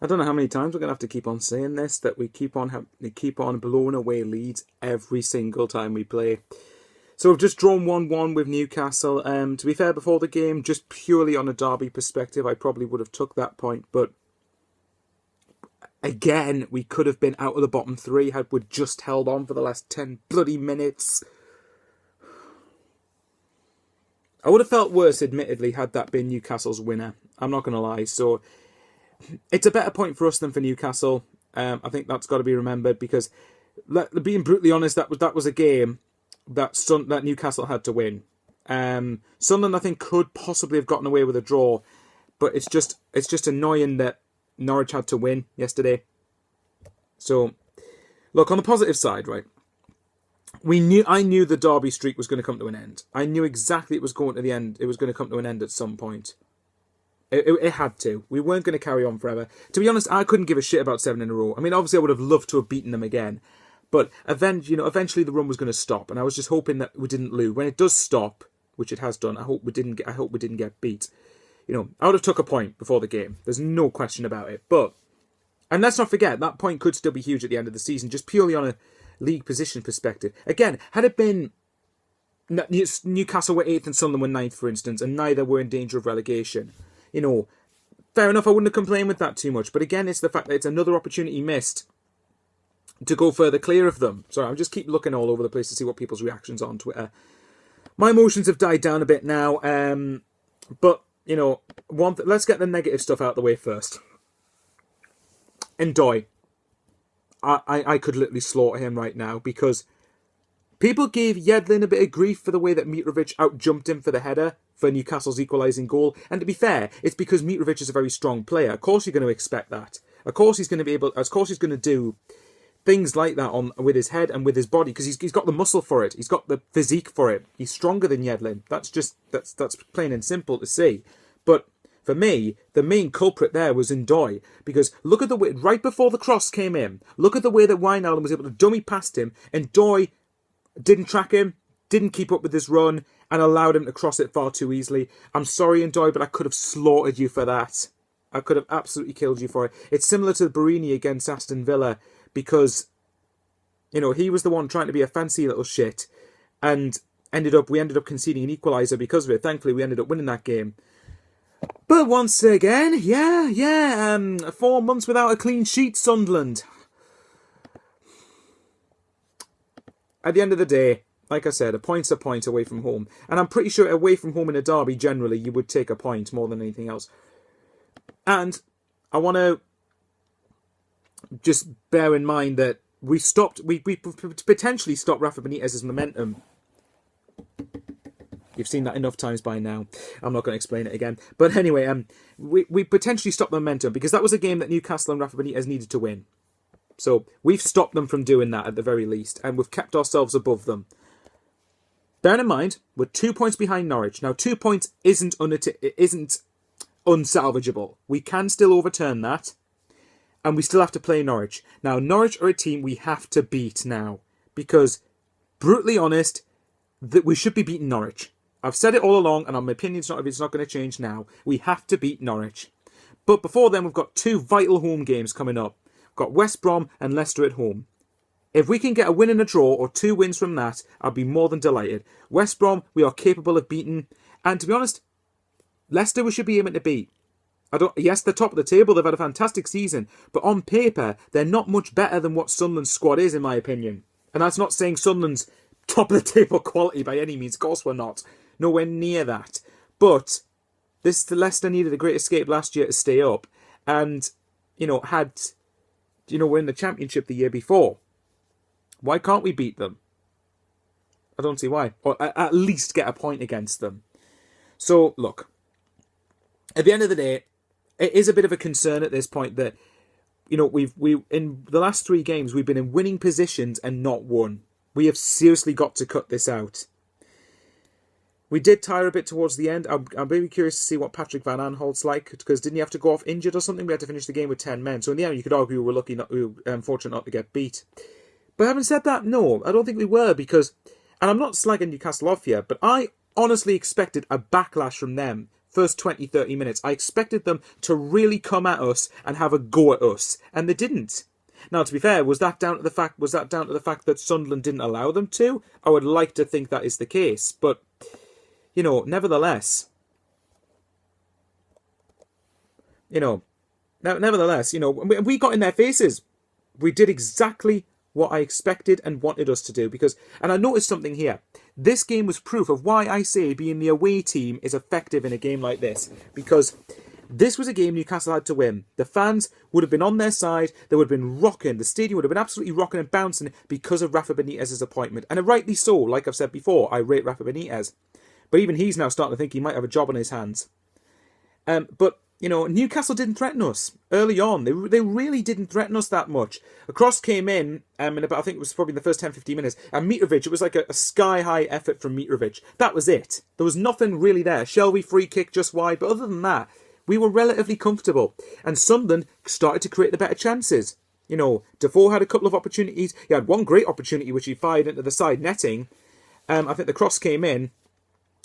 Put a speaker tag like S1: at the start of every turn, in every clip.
S1: I don't know how many times we're going to have to keep on saying this, that we keep on blowing away leads every single time we play. So we've just drawn 1-1 with Newcastle. To be fair, before the game, just purely on a derby perspective, I probably would have took that point. But again, we could have been out of the bottom three had we just held on for the last 10 bloody minutes. I would have felt worse, admittedly, had that been Newcastle's winner. I'm not going to lie. So it's a better point for us than for Newcastle. I think that's got to be remembered because, being brutally honest, that was a game that Newcastle had to win. Sunderland, I think, could possibly have gotten away with a draw, but it's just annoying that Norwich had to win yesterday. So, look, on the positive side, right? I knew the derby streak was going to come to an end. I knew exactly it was going to the end. It was going to come to an end at some point. It had to. We weren't going to carry on forever. To be honest, I couldn't give a shit about 7 in a row. I mean, obviously, I would have loved to have beaten them again. But eventually the run was going to stop, and I was just hoping that we didn't lose. When it does stop, which it has done, I hope we didn't get beat. I would have took a point before the game. There's no question about it. And let's not forget, that point could still be huge at the end of the season, just purely on a league position perspective. Again, had it been Newcastle were 8th and Sunderland were 9th, for instance, and neither were in danger of relegation, fair enough, I wouldn't have complained with that too much. But again, it's the fact that it's another opportunity missed to go further clear of them. Sorry, I'll just keep looking all over the place to see what people's reactions are on Twitter. My emotions have died down a bit now, but, let's get the negative stuff out of the way first. Ndoye. I could literally slaughter him right now because people gave Yedlin a bit of grief for the way that Mitrovic out-jumped him for the header for Newcastle's equalising goal. And to be fair, it's because Mitrovic is a very strong player. Of course you're going to expect that. Of course he's going to do things like that with his head and with his body because he's got the muscle for it. He's got the physique for it. He's stronger than Yedlin. That's plain and simple to see. But for me, the main culprit there was Ndoye because look at the way right before the cross came in. Look at the way that Wijnaldum was able to dummy past him. Ndoye didn't track him, didn't keep up with his run, and allowed him to cross it far too easily. I'm sorry, Ndoye, but I could have slaughtered you for that. I could have absolutely killed you for it. It's similar to Barini against Aston Villa because, he was the one trying to be a fancy little shit and we ended up conceding an equaliser because of it. Thankfully, we ended up winning that game. But once again, 4 months without a clean sheet, Sunderland. At the end of the day, like I said, a point's a point away from home. And I'm pretty sure away from home in a derby, generally, you would take a point more than anything else. And I want to just bear in mind that we potentially stopped Rafa Benitez's momentum. You've seen that enough times by now. I'm not going to explain it again. But anyway, we potentially stopped the momentum because that was a game that Newcastle and Rafa Benitez needed to win. So we've stopped them from doing that at the very least, and we've kept ourselves above them. Bear in mind, we're 2 points behind Norwich. Now, 2 points isn't unsalvageable. We can still overturn that, and we still have to play Norwich. Now, Norwich are a team we have to beat now because, brutally honest, that we should be beating Norwich. I've said it all along, and my opinion's not going to change now. We have to beat Norwich. But before then, we've got 2 vital home games coming up. We've got West Brom and Leicester at home. If we can get a win and a draw or 2 wins from that, I'll be more than delighted. West Brom, we are capable of beating. And to be honest, Leicester we should be aiming to beat. Yes, they're top of the table. They've had a fantastic season. But on paper, they're not much better than what Sunderland's squad is, in my opinion. And that's not saying Sunderland's top of the table quality by any means. Of course we're not. Nowhere near that. But Leicester needed a great escape last year to stay up. And, we're in the Championship the year before. Why can't we beat them? I don't see why. Or at least get a point against them. So, look. At the end of the day, it is a bit of a concern at this point that, we in the last 3 games, we've been in winning positions and not won. We have seriously got to cut this out. We did tire a bit towards the end. I'm very curious to see what Patrick Van Aanholt's like, because didn't he have to go off injured or something? We had to finish the game with 10 men. So in the end, you could argue we were fortunate not to get beat. But having said that, no, I don't think we were because, and I'm not slagging Newcastle off here, but I honestly expected a backlash from them first 20, 30 minutes. I expected them to really come at us and have a go at us, and they didn't. Now, to be fair, was that down to the fact that Sunderland didn't allow them to? I would like to think that is the case, but nevertheless, we got in their faces. We did exactly what I expected and wanted us to do, and I noticed something here. This game was proof of why I say being the away team is effective in a game like this, because this was a game Newcastle had to win. The fans would have been on their side. They would have been rocking. The stadium would have been absolutely rocking and bouncing because of Rafa Benitez's appointment. And rightly so. Like I've said before, I rate Rafa Benitez. But even he's now starting to think he might have a job on his hands. But Newcastle didn't threaten us early on. They really didn't threaten us that much. A cross came in about, I think it was probably in the first 10-15 minutes. And Mitrovic, it was like a sky-high effort from Mitrovic. That was it. There was nothing really there. Shelby free kick just wide. But other than that, we were relatively comfortable. And Sunderland started to create the better chances. Defoe had a couple of opportunities. He had one great opportunity, which he fired into the side netting. I think the cross came in.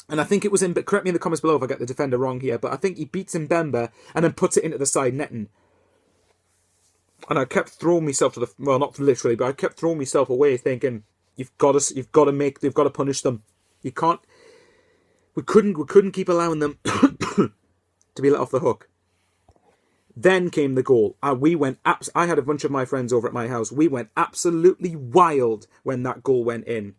S1: And I think it was but correct me in the comments below if I get the defender wrong here, but I think he beats Mbemba and then puts it into the side netting. And I kept throwing myself not literally, but I kept throwing myself away thinking, they've got to punish them. We couldn't keep allowing them to be let off the hook. Then came the goal. I had a bunch of my friends over at my house. We went absolutely wild when that goal went in.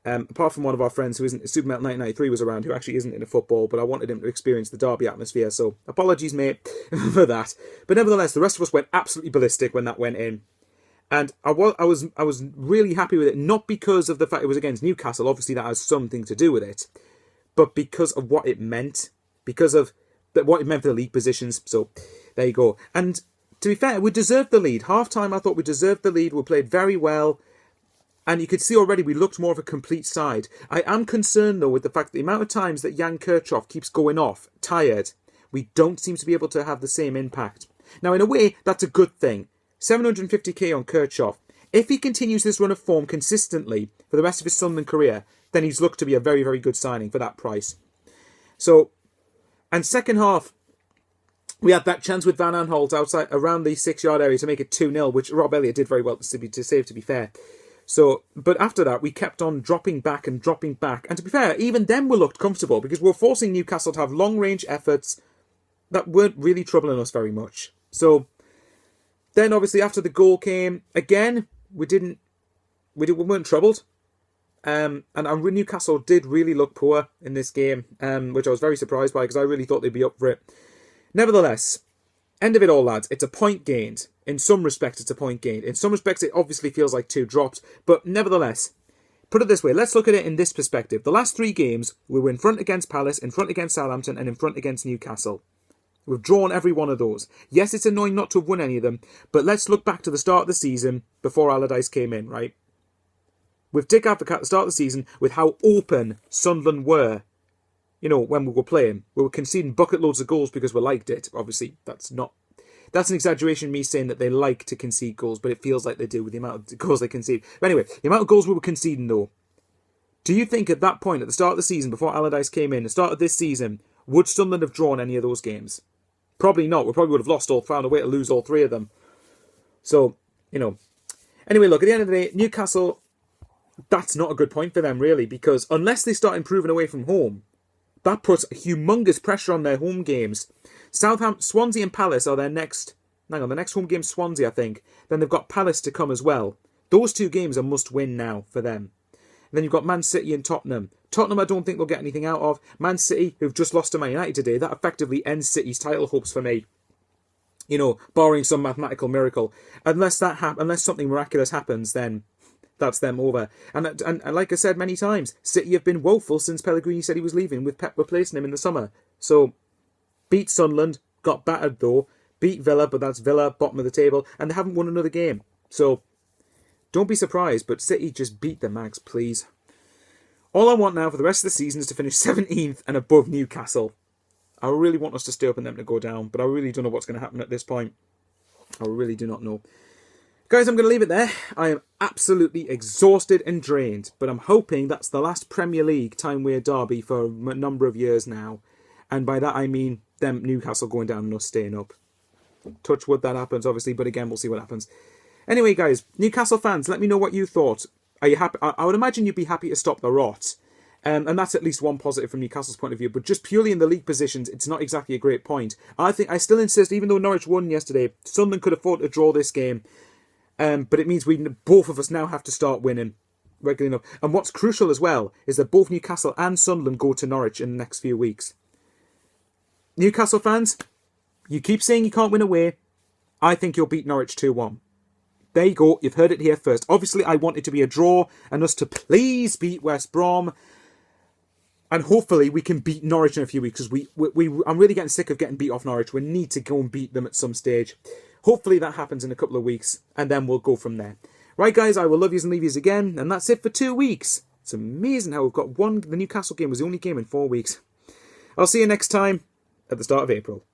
S1: Apart from one of our friends who isn't, Supermelt 1993 was around, who actually isn't into football, but I wanted him to experience the derby atmosphere, so apologies, mate, for that. But nevertheless, the rest of us went absolutely ballistic when that went in. And I was really happy with it, not because of the fact it was against Newcastle, obviously that has something to do with it, but because of what it meant, because of what it meant for the league positions. So there you go. And to be fair, we deserved the lead. Half-time, I thought we deserved the lead. We played very well. And you could see already we looked more of a complete side. I am concerned, though, with the fact that the amount of times that Jan Kirchhoff keeps going off, tired, we don't seem to be able to have the same impact. Now, in a way, that's a good thing. 750k on Kirchhoff. If he continues this run of form consistently for the rest of his Sunderland career, then he's looked to be a very, very good signing for that price. So, and second half, we had that chance with Van Aanholt outside around the 6-yard area to make it 2-0, which Rob Elliott did very well to save, to be fair. So, but after that, we kept on dropping back. And to be fair, even then we looked comfortable because we were forcing Newcastle to have long-range efforts that weren't really troubling us very much. So, then obviously after the goal came, again, we weren't troubled. And Newcastle did really look poor in this game, which I was very surprised by because I really thought they'd be up for it. Nevertheless, end of it all, lads, it's a point gained. In some respects, it's a point gained. In some respects, it obviously feels like 2 drops. But nevertheless, put it this way, let's look at it in this perspective. The last 3 games, we were in front against Palace, in front against Southampton, and in front against Newcastle. We've drawn every one of those. Yes, it's annoying not to have won any of them, but let's look back to the start of the season before Allardyce came in, right? With Dick Advocaat at the start of the season, with how open Sunderland were, when we were playing. We were conceding bucket loads of goals because we liked it. Obviously, that's an exaggeration, me saying that they like to concede goals, but it feels like they do with the amount of goals they concede. But anyway, the amount of goals we were conceding, though. Do you think at that point, at the start of the season, before Allardyce came in, the start of this season, would Sunderland have drawn any of those games? Probably not. We probably would have found a way to lose all 3 of them. So, Anyway, look, at the end of the day, Newcastle, that's not a good point for them, really, because unless they start improving away from home, that puts humongous pressure on their home games. Swansea and Palace are their next... Hang on, the next home game's Swansea, I think. Then they've got Palace to come as well. Those 2 games are must-win now for them. And then you've got Man City and Tottenham. Tottenham, I don't think they'll get anything out of. Man City, who've just lost to Man United today, that effectively ends City's title hopes for me. Barring some mathematical miracle. Unless something miraculous happens, then that's them over. And like I said many times, City have been woeful since Pellegrini said he was leaving, with Pep replacing him in the summer. So, beat Sunderland, got battered though, beat Villa, but that's Villa, bottom of the table, and they haven't won another game. So, don't be surprised, but City just beat the Mags, please. All I want now for the rest of the season is to finish 17th and above Newcastle. I really want us to stay up and them to go down, but I really don't know what's going to happen at this point. I really do not know. Guys, I'm going to leave it there. I am absolutely exhausted and drained, but I'm hoping that's the last Premier League Time Weird derby for a number of years now. And by that I mean them Newcastle going down and us staying up. Touch wood that happens, obviously, but again, we'll see what happens. Anyway, guys, Newcastle fans, let me know what you thought. Are you happy? I would imagine you'd be happy to stop the rot. And that's at least one positive from Newcastle's point of view. But just purely in the league positions, it's not exactly a great point. I still insist, even though Norwich won yesterday, Sunderland could afford to draw this game. But it means both of us now have to start winning regularly enough. And what's crucial as well is that both Newcastle and Sunderland go to Norwich in the next few weeks. Newcastle fans, you keep saying you can't win away. I think you'll beat Norwich 2-1. There you go. You've heard it here first. Obviously, I want it to be a draw and us to please beat West Brom. And hopefully we can beat Norwich in a few weeks, because I'm really getting sick of getting beat off Norwich. We need to go and beat them at some stage. Hopefully that happens in a couple of weeks, and then we'll go from there. Right, guys, I will love yous and leave yous again, and that's it for 2 weeks. It's amazing how we've got the Newcastle game was the only game in 4 weeks. I'll see you next time at the start of April.